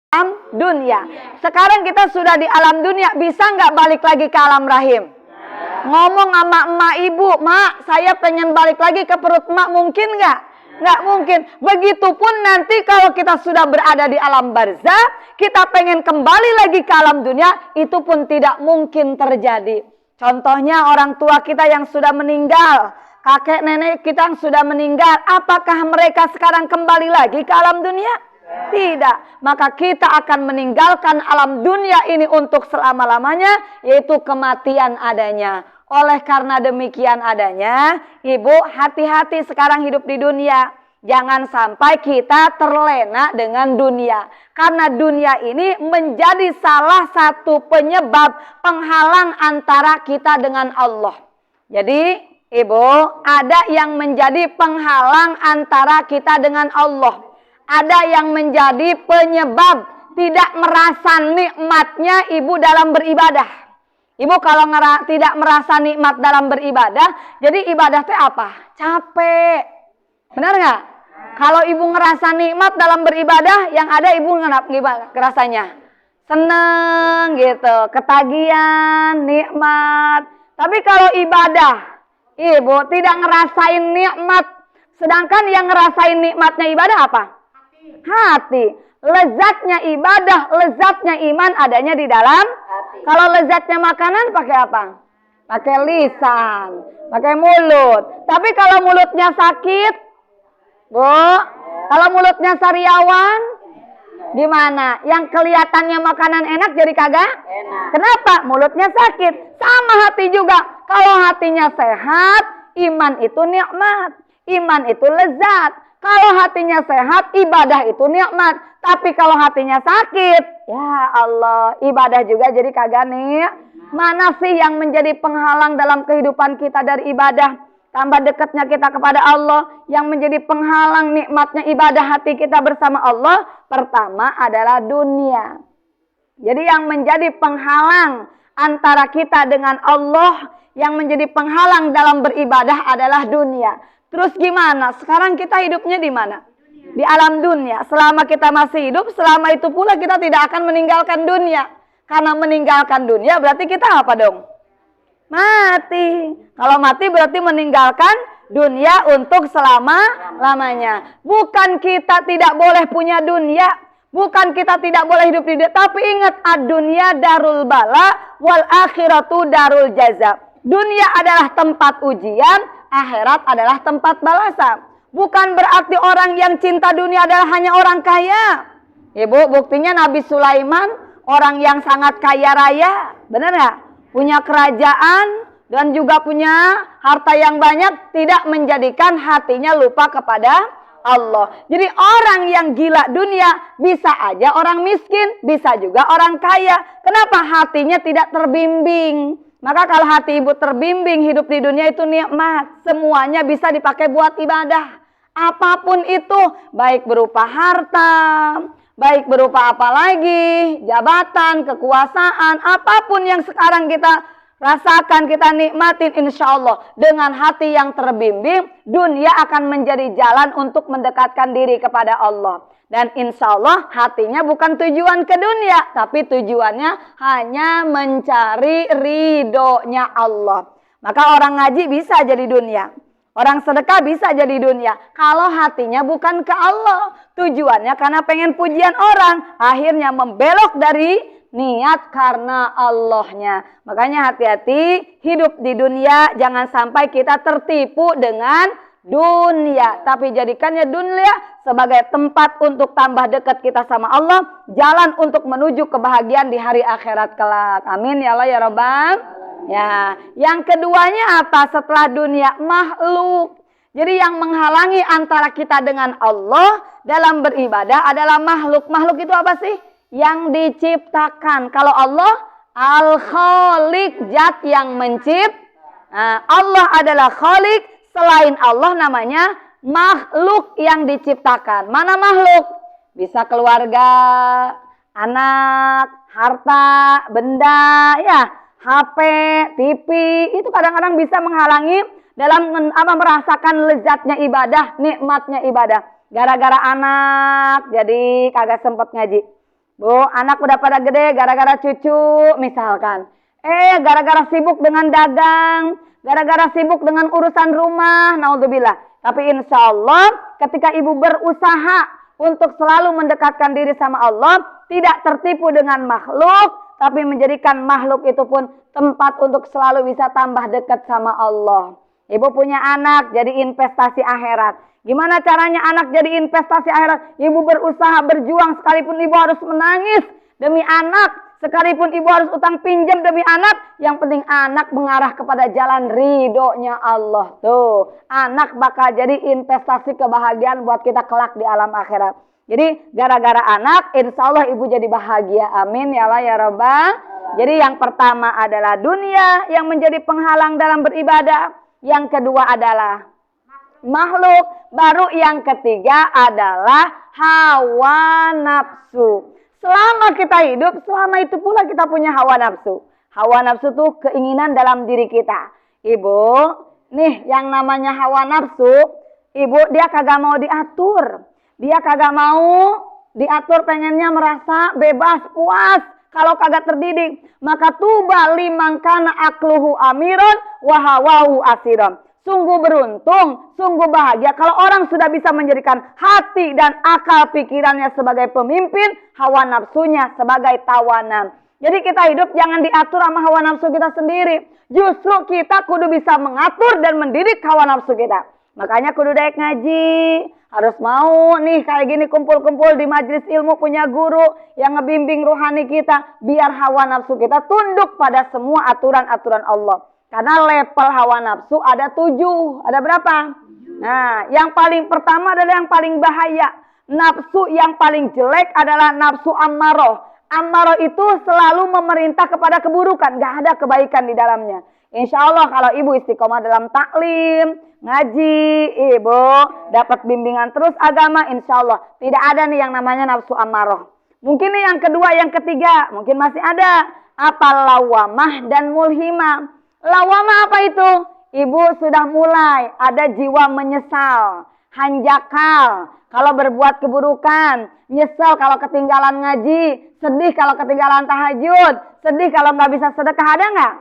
alam dunia. Sekarang kita sudah di alam dunia, bisa nggak balik lagi ke alam rahim? Ngomong sama emak ibu, mak saya pengen balik lagi ke perut emak, mungkin nggak? Nggak mungkin. Begitupun nanti kalau kita sudah berada di alam barzakh, kita pengen kembali lagi ke alam dunia, itu pun tidak mungkin terjadi. Contohnya orang tua kita yang sudah meninggal, kakek nenek kita yang sudah meninggal, apakah mereka sekarang kembali lagi ke alam dunia? Tidak. Maka kita akan meninggalkan alam dunia ini untuk selama-lamanya, yaitu kematian adanya. Oleh karena demikian adanya, ibu hati-hati sekarang hidup di dunia. Jangan sampai kita terlena dengan dunia. Karena dunia ini menjadi salah satu penyebab penghalang antara kita dengan Allah. Jadi ibu, ada yang menjadi penghalang antara kita dengan Allah. Ada yang menjadi penyebab tidak merasa nikmatnya ibu dalam beribadah. Ibu kalau tidak merasa nikmat dalam beribadah, jadi ibadah teh apa? Capek. Benar nggak? Kalau ibu ngerasa nikmat dalam beribadah, yang ada ibu ngerasanya seneng gitu, ketagihan, nikmat. Tapi kalau ibadah, ibu tidak ngerasain nikmat. Sedangkan yang ngerasain nikmatnya ibadah apa? Hati. Lezatnya ibadah, lezatnya iman adanya di dalam hati. Kalau lezatnya makanan pakai apa? Pakai lisan, pakai mulut. Tapi kalau mulutnya sakit, Bu, kalau mulutnya sariawan, gimana? Yang kelihatannya makanan enak jadi kagak? Enak. Kenapa? Mulutnya sakit. Sama hati juga. Kalau hatinya sehat, iman itu nikmat. Iman itu lezat. Kalau hatinya sehat, ibadah itu nikmat. Tapi kalau hatinya sakit, ya Allah, ibadah juga jadi kagak nih. Mana sih yang menjadi penghalang dalam kehidupan kita dari ibadah? Tambah dekatnya kita kepada Allah. Yang menjadi penghalang nikmatnya ibadah hati kita bersama Allah, pertama adalah dunia. Jadi yang menjadi penghalang antara kita dengan Allah, yang menjadi penghalang dalam beribadah adalah dunia. Terus gimana? Sekarang kita hidupnya di mana? Di alam dunia. Selama kita masih hidup, selama itu pula kita tidak akan meninggalkan dunia. Karena meninggalkan dunia berarti kita apa dong? Mati. Kalau mati berarti meninggalkan dunia untuk selama-lamanya. Bukan kita tidak boleh punya dunia. Bukan kita tidak boleh hidup di dunia. Tapi ingat, ad-dunya darul bala wal akhiratu darul jaza. Dunia adalah tempat ujian, akhirat adalah tempat balasan. Bukan berarti orang yang cinta dunia adalah hanya orang kaya. Ibu, buktinya Nabi Sulaiman, orang yang sangat kaya raya. Benar nggak? Punya kerajaan dan juga punya harta yang banyak, tidak menjadikan hatinya lupa kepada Allah. Jadi orang yang gila dunia, bisa aja orang miskin, bisa juga orang kaya. Kenapa hatinya tidak terbimbing? Maka kalau hati ibu terbimbing, hidup di dunia itu nikmat. Semuanya bisa dipakai buat ibadah. Apapun itu, baik berupa harta, baik berupa apa lagi, jabatan, kekuasaan, apapun yang sekarang kita rasakan, kita nikmatin, insya Allah dengan hati yang terbimbing, dunia akan menjadi jalan untuk mendekatkan diri kepada Allah. Dan insya Allah hatinya bukan tujuan ke dunia, tapi tujuannya hanya mencari ridhonya Allah. Maka orang ngaji bisa jadi dunia, orang sedekah bisa jadi dunia. Kalau hatinya bukan ke Allah, tujuannya karena pengen pujian orang, akhirnya membelok dari niat karena Allahnya. Makanya hati-hati hidup di dunia, jangan sampai kita tertipu dengan dunia, tapi jadikannya dunia sebagai tempat untuk tambah dekat kita sama Allah, jalan untuk menuju kebahagiaan di hari akhirat kelak. Amin ya Allah ya Rabbal. Ya, yang keduanya apa setelah dunia? Makhluk. Jadi yang menghalangi antara kita dengan Allah dalam beribadah adalah makhluk. Makhluk itu apa sih? Yang diciptakan. Kalau Allah Al-Khaliq, zat yang menciptakan. Nah, Allah adalah Khaliq. Selain Allah namanya makhluk yang diciptakan. Mana makhluk? Bisa keluarga, anak, harta, benda, ya, HP, TV. Itu kadang-kadang bisa menghalangi dalam merasakan lezatnya ibadah, nikmatnya ibadah. Gara-gara anak, jadi kagak sempat ngaji. Bu, anak udah pada gede gara-gara cucu misalkan. Gara-gara sibuk dengan dagang, gara-gara sibuk dengan urusan rumah, naudzubillah. Tapi insya Allah ketika ibu berusaha untuk selalu mendekatkan diri sama Allah, tidak tertipu dengan makhluk, tapi menjadikan makhluk itu pun tempat untuk selalu bisa tambah dekat sama Allah. Ibu punya anak jadi investasi akhirat. Gimana caranya anak jadi investasi akhirat? Ibu berusaha berjuang sekalipun ibu harus menangis demi anak. Sekalipun ibu harus utang pinjam demi anak. Yang penting anak mengarah kepada jalan ridhonya Allah. Tuh, anak bakal jadi investasi kebahagiaan buat kita kelak di alam akhirat. Jadi gara-gara anak insya Allah ibu jadi bahagia. Amin ya Allah ya Rabbal. Jadi yang pertama adalah dunia yang menjadi penghalang dalam beribadah. Yang kedua adalah makhluk. Baru yang ketiga adalah hawa nafsu. Selama kita hidup, selama itu pula kita punya hawa nafsu. Hawa nafsu tuh keinginan dalam diri kita. Ibu, nih yang namanya hawa nafsu, ibu dia kagak mau diatur. Dia kagak mau diatur, pengennya merasa bebas, puas. Kalau kagak terdidik, maka tuba liman kana akluhu amiron wa hawahu asiron. Sungguh beruntung, sungguh bahagia kalau orang sudah bisa menjadikan hati dan akal pikirannya sebagai pemimpin, hawa nafsunya sebagai tawanan. Jadi kita hidup jangan diatur sama hawa nafsu kita sendiri. Justru kita kudu bisa mengatur dan mendidik hawa nafsu kita. Makanya kudu daek ngaji. Harus mau nih kayak gini kumpul-kumpul di majelis ilmu punya guru yang ngebimbing rohani kita. Biar hawa nafsu kita tunduk pada semua aturan-aturan Allah. Karena level hawa nafsu ada 7. Ada berapa? Nah, yang paling pertama adalah yang paling bahaya. Nafsu yang paling jelek adalah nafsu ammaroh. Ammaroh itu selalu memerintah kepada keburukan. Gak ada kebaikan di dalamnya. Insya Allah kalau ibu istiqomah dalam taklim, ngaji, ibu dapat bimbingan terus agama, insya Allah tidak ada nih yang namanya nafsu ammaroh. Mungkin nih yang kedua, yang ketiga, mungkin masih ada. Apa lawamah dan mulhimah. Lawamah apa itu? Ibu sudah mulai ada jiwa menyesal, hanjakal kalau berbuat keburukan, nyesel kalau ketinggalan ngaji, sedih kalau ketinggalan tahajud, sedih kalau nggak bisa sedekah, ada nggak?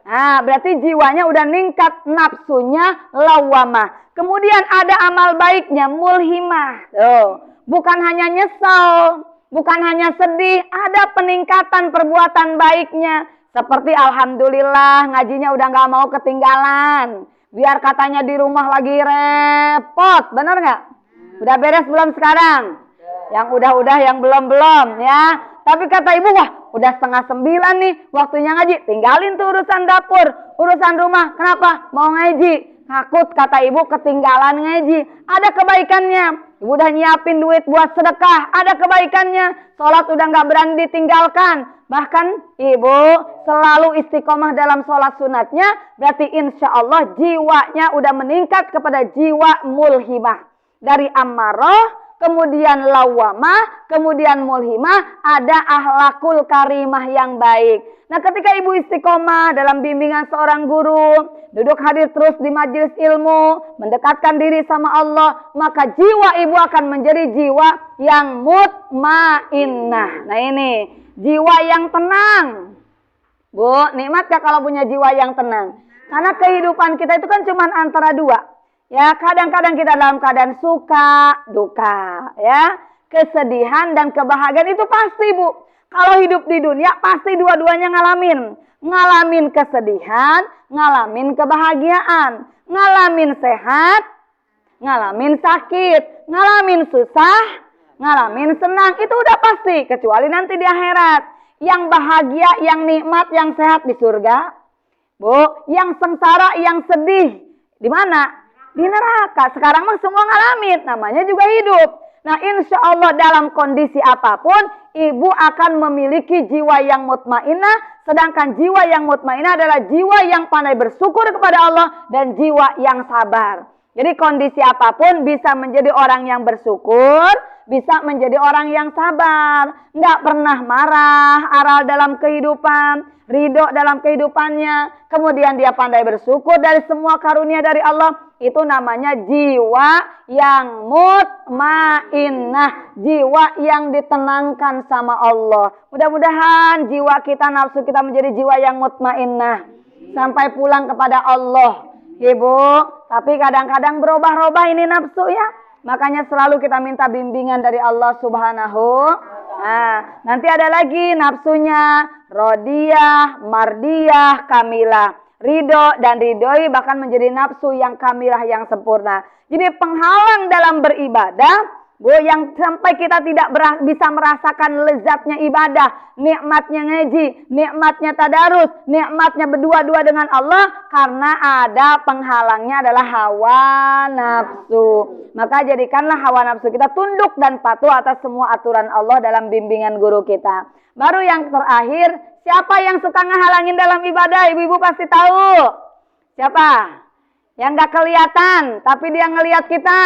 Nah, berarti jiwanya udah ningkat, nafsunya lawamah. Kemudian ada amal baiknya, mulhimah. Bukan hanya nyesel, bukan hanya sedih, ada peningkatan perbuatan baiknya. Seperti alhamdulillah ngajinya udah gak mau ketinggalan. Biar katanya di rumah lagi repot. Bener gak? Udah beres belum sekarang? Yang udah-udah, yang belum-belum ya. Tapi kata ibu, wah udah 8:30 nih waktunya ngaji. Tinggalin tuh urusan dapur, urusan rumah. Kenapa? Mau ngaji. Takut kata ibu ketinggalan ngaji. Ada kebaikannya. Ibu udah nyiapin duit buat sedekah. Ada kebaikannya. Sholat udah gak berani ditinggalkan. Bahkan ibu selalu istiqomah dalam sholat sunatnya. Berarti insya Allah jiwanya udah meningkat kepada jiwa mulhimah. Dari ammaroh, kemudian lawamah, kemudian mulhimah, ada ahlakul karimah yang baik. Nah ketika ibu istiqomah dalam bimbingan seorang guru, duduk hadir terus di majelis ilmu, mendekatkan diri sama Allah, maka jiwa ibu akan menjadi jiwa yang mutmainnah. Nah ini, jiwa yang tenang. Bu, nikmat gak kalau punya jiwa yang tenang? Karena kehidupan kita itu kan cuma antara dua. Ya, kadang-kadang kita dalam keadaan suka, duka, ya. Kesedihan dan kebahagiaan itu pasti, Bu. Kalau hidup di dunia pasti dua-duanya ngalamin. Ngalamin kesedihan, ngalamin kebahagiaan. Ngalamin sehat, ngalamin sakit. Ngalamin susah, ngalamin senang. Itu udah pasti, kecuali nanti di akhirat. Yang bahagia, yang nikmat, yang sehat di surga. Bu, yang sengsara, yang sedih. Di mana? Di neraka. Sekarang mah semua ngalamin. Namanya juga hidup. Nah insya Allah dalam kondisi apapun, ibu akan memiliki jiwa yang mutmainnah. Sedangkan jiwa yang mutmainnah adalah jiwa yang pandai bersyukur kepada Allah dan jiwa yang sabar. Jadi kondisi apapun bisa menjadi orang yang bersyukur, bisa menjadi orang yang sabar. Nggak pernah marah, aral dalam kehidupan, ridho dalam kehidupannya. Kemudian dia pandai bersyukur dari semua karunia dari Allah. Itu namanya jiwa yang mutmainnah. Jiwa yang ditenangkan sama Allah. Mudah-mudahan jiwa kita, nafsu kita menjadi jiwa yang mutmainnah. Sampai pulang kepada Allah. Ibu, tapi kadang-kadang berubah-ubah ini nafsu ya. Makanya selalu kita minta bimbingan dari Allah Subhanahu. Nah, nanti ada lagi nafsunya rodiyah, mardiyah, kamilah. Ridho dan ridhoi bahkan menjadi nafsu yang kamilah yang sempurna. Jadi penghalang dalam beribadah, Bu, yang sampai kita tidak bisa merasakan lezatnya ibadah, nikmatnya ngaji, nikmatnya tadarus, nikmatnya berdua-dua dengan Allah, karena ada penghalangnya adalah hawa nafsu. Maka jadikanlah hawa nafsu kita tunduk dan patuh atas semua aturan Allah dalam bimbingan guru kita. Baru yang terakhir, siapa yang suka ngehalangin dalam ibadah? Ibu-ibu pasti tahu. Siapa? Yang gak kelihatan, tapi dia ngelihat kita.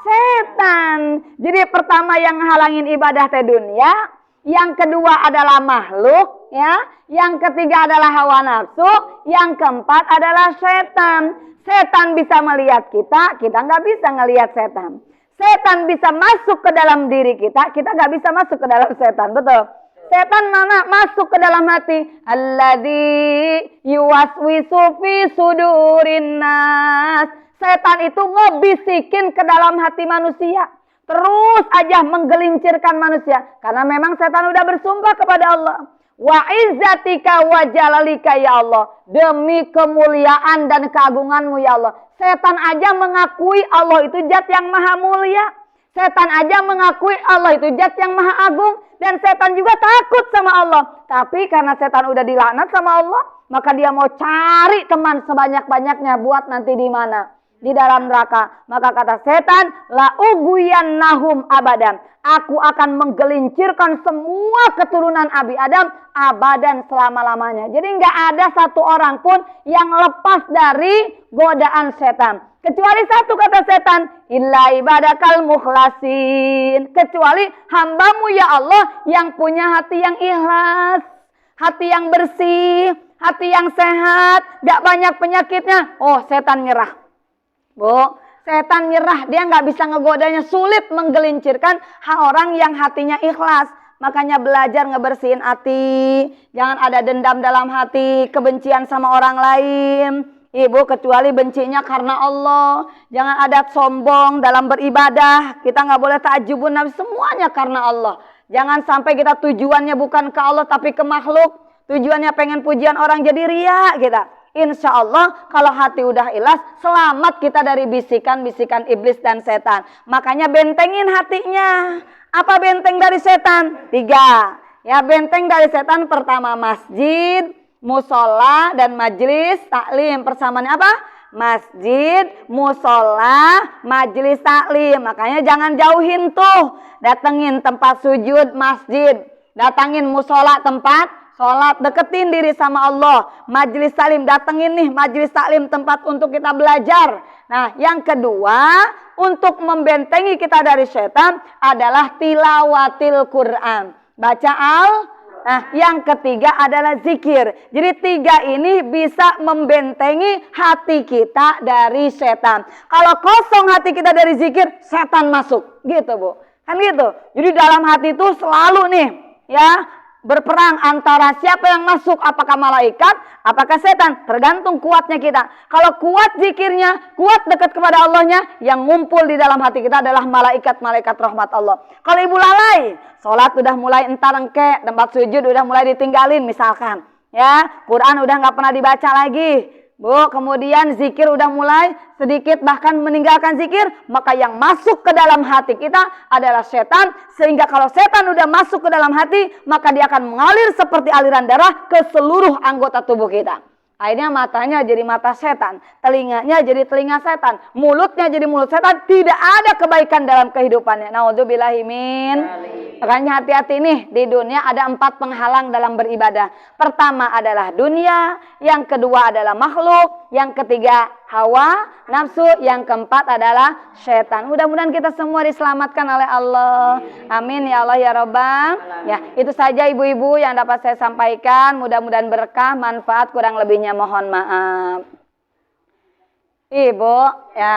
Setan. Jadi pertama yang halangin ibadah teh dunia, yang kedua adalah makhluk, ya. Yang ketiga adalah hawa nafsu, yang keempat adalah setan. Setan bisa melihat kita nggak bisa ngelihat setan. Setan bisa masuk ke dalam diri kita nggak bisa masuk ke dalam setan, betul? Setan mana masuk ke dalam hati? Alladzi yuwaswisu fi sudurin nas. Setan itu ngebisikin ke dalam hati manusia. Terus aja menggelincirkan manusia. Karena memang setan udah bersumpah kepada Allah. Wa izzatika wa jalalika ya Allah. Demi kemuliaan dan keagunganmu ya Allah. Setan aja mengakui Allah itu zat yang maha mulia. Setan aja mengakui Allah itu zat yang maha agung. Dan setan juga takut sama Allah. Tapi karena setan udah dilaknat sama Allah, maka dia mau cari teman sebanyak-banyaknya buat nanti di mana? Di dalam neraka. Maka kata setan, la ugwiyannahum abadan. Aku akan menggelincirkan semua keturunan Abi Adam abadan selama-lamanya. Jadi nggak ada satu orang pun yang lepas dari godaan setan. Kecuali satu kata setan, illa ibadakal mukhlasin. Kecuali hambamu ya Allah yang punya hati yang ikhlas, hati yang bersih, hati yang sehat, gak banyak penyakitnya. Oh, setan nyerah. Bu, setan nyerah, dia nggak bisa ngegodanya, sulit menggelincirkan orang yang hatinya ikhlas. Makanya belajar ngebersihin hati, jangan ada dendam dalam hati, kebencian sama orang lain. Ibu, kecuali bencinya karena Allah. Jangan ada sombong dalam beribadah, kita nggak boleh ta'ajubun nafs, semuanya karena Allah. Jangan sampai kita tujuannya bukan ke Allah tapi ke makhluk, tujuannya pengen pujian orang jadi ria kita. Insya Allah kalau hati udah ikhlas, selamat kita dari bisikan-bisikan iblis dan setan. Makanya bentengin hatinya. Apa benteng dari setan? 3. Ya, benteng dari setan pertama masjid, musola, dan majelis taklim. Persamaannya apa? Masjid, musola, majelis taklim. Makanya jangan jauhin tuh. Datengin tempat sujud masjid. Datangin musola tempat sholat, deketin diri sama Allah. Majelis taklim, datengin nih majelis taklim, tempat untuk kita belajar. Nah, yang kedua, untuk membentengi kita dari setan adalah tilawatil Quran. Baca Nah, yang ketiga adalah zikir. Jadi 3 ini bisa membentengi hati kita dari setan. Kalau kosong hati kita dari zikir, setan masuk. Gitu, Bu. Kan gitu. Jadi dalam hati itu selalu nih, ya, berperang antara siapa yang masuk, apakah malaikat, apakah setan, tergantung kuatnya kita. Kalau kuat zikirnya, kuat dekat kepada Allahnya, yang ngumpul di dalam hati kita adalah malaikat-malaikat rahmat Allah. Kalau ibu lalai, sholat udah mulai entar engke, tempat sujud udah mulai ditinggalin misalkan, ya, Quran udah nggak pernah dibaca lagi, Bu, kemudian zikir udah mulai sedikit bahkan meninggalkan zikir, maka yang masuk ke dalam hati kita adalah setan. Sehingga kalau setan udah masuk ke dalam hati, maka dia akan mengalir seperti aliran darah ke seluruh anggota tubuh kita. Akhirnya matanya jadi mata setan, telinganya jadi telinga setan, mulutnya jadi mulut setan. Tidak ada kebaikan dalam kehidupannya. Naudzubillahi min. Makanya hati-hati nih, di dunia ada 4 penghalang dalam beribadah. Pertama adalah dunia, yang kedua adalah makhluk, yang ketiga hawa, nafsu, yang keempat adalah setan. Mudah-mudahan kita semua diselamatkan oleh Allah. Amin ya Allah ya Rabbal. Ya, itu saja ibu-ibu yang dapat saya sampaikan. Mudah-mudahan berkah, manfaat, kurang lebihnya mohon maaf. Ibu, ya.